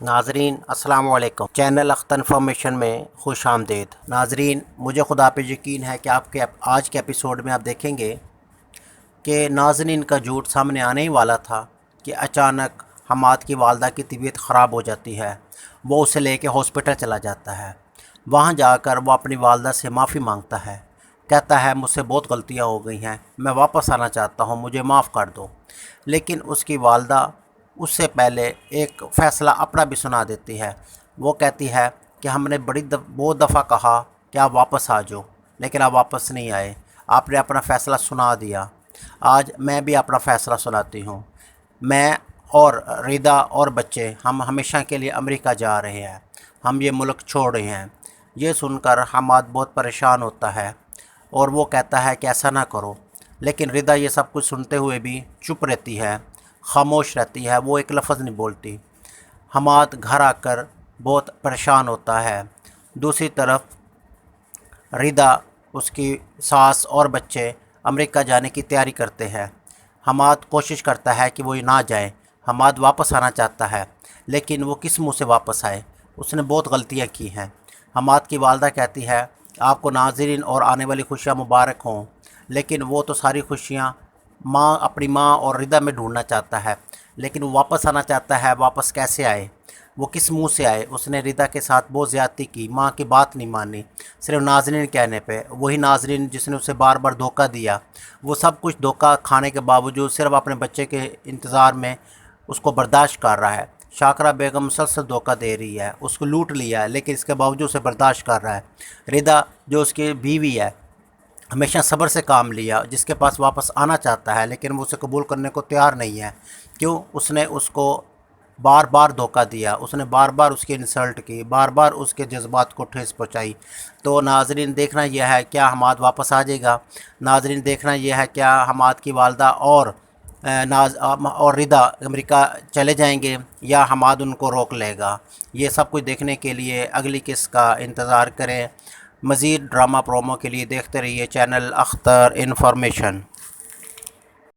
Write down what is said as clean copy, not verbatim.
ناظرین السلام علیکم، چینل اختر انفارمیشن میں خوش آمدید۔ ناظرین، مجھے خدا پہ یقین ہے کہ آپ کے آج کے ایپیسوڈ میں آپ دیکھیں گے کہ ناظرین کا جھوٹ سامنے آنے ہی والا تھا کہ اچانک حماد کی والدہ کی طبیعت خراب ہو جاتی ہے۔ وہ اسے لے کے ہاسپٹل چلا جاتا ہے۔ وہاں جا کر وہ اپنی والدہ سے معافی مانگتا ہے، کہتا ہے مجھ سے بہت غلطیاں ہو گئی ہیں، میں واپس آنا چاہتا ہوں، مجھے معاف کر دو۔ لیکن اس کی والدہ اس سے پہلے ایک فیصلہ اپنا بھی سنا دیتی ہے۔ وہ کہتی ہے کہ ہم نے بہت دفعہ کہا کہ آپ واپس آ جاؤ، لیکن آپ واپس نہیں آئے، آپ نے اپنا فیصلہ سنا دیا۔ آج میں بھی اپنا فیصلہ سناتی ہوں۔ میں اور ریدا اور بچے ہم ہمیشہ کے لیے امریکہ جا رہے ہیں، ہم یہ ملک چھوڑ رہے ہیں۔ یہ سن کر حماد بہت پریشان ہوتا ہے اور وہ کہتا ہے کہ ایسا نہ کرو، لیکن ریدا یہ سب کچھ سنتے ہوئے بھی چپ رہتی ہے، خاموش رہتی ہے، وہ ایک لفظ نہیں بولتی۔ حماد گھر آ کر بہت پریشان ہوتا ہے۔ دوسری طرف ریدا، اس کی ساس اور بچے امریکہ جانے کی تیاری کرتے ہیں۔ حماد کوشش کرتا ہے کہ وہ نہ جائے، حماد واپس آنا چاہتا ہے، لیکن وہ کس منہ سے واپس آئے؟ اس نے بہت غلطیاں کی ہیں۔ حماد کی والدہ کہتی ہے آپ کو ناظرین اور آنے والی خوشیاں مبارک ہوں، لیکن وہ تو ساری خوشیاں اپنی ماں اور ریدا میں ڈھونڈنا چاہتا ہے، لیکن وہ واپس آنا چاہتا ہے۔ واپس کیسے آئے؟ وہ کس منہ سے آئے؟ اس نے ریدا کے ساتھ بہت زیادتی کی، ماں کی بات نہیں مانی، صرف ناظرین کہنے پہ۔ وہی ناظرین جس نے اسے بار بار دھوکہ دیا، وہ سب کچھ دھوکہ کھانے کے باوجود صرف اپنے بچے کے انتظار میں اس کو برداشت کر رہا ہے۔ شاکرہ بیگم مسلسل دھوکہ دے رہی ہے، اس کو لوٹ لیا ہے، لیکن اس کے باوجود اسے برداشت کر رہا ہے۔ ریدا جو اس کی بیوی ہے، ہمیشہ صبر سے کام لیا، جس کے پاس واپس آنا چاہتا ہے، لیکن وہ اسے قبول کرنے کو تیار نہیں ہے۔ کیوں؟ اس نے اس کو بار بار دھوکہ دیا، اس نے بار بار اس کی انسلٹ کی، بار بار اس کے جذبات کو ٹھیس پہنچائی۔ تو ناظرین دیکھنا یہ ہے کیا حماد واپس آ جائے گا؟ ناظرین دیکھنا یہ ہے کیا حماد کی والدہ اور ریدا امریکہ چلے جائیں گے یا حماد ان کو روک لے گا؟ یہ سب کچھ دیکھنے کے لیے اگلی قسط کا انتظار کریں۔ مزید ڈرامہ پرومو کے لیے دیکھتے رہیے چینل اختر انفارمیشن۔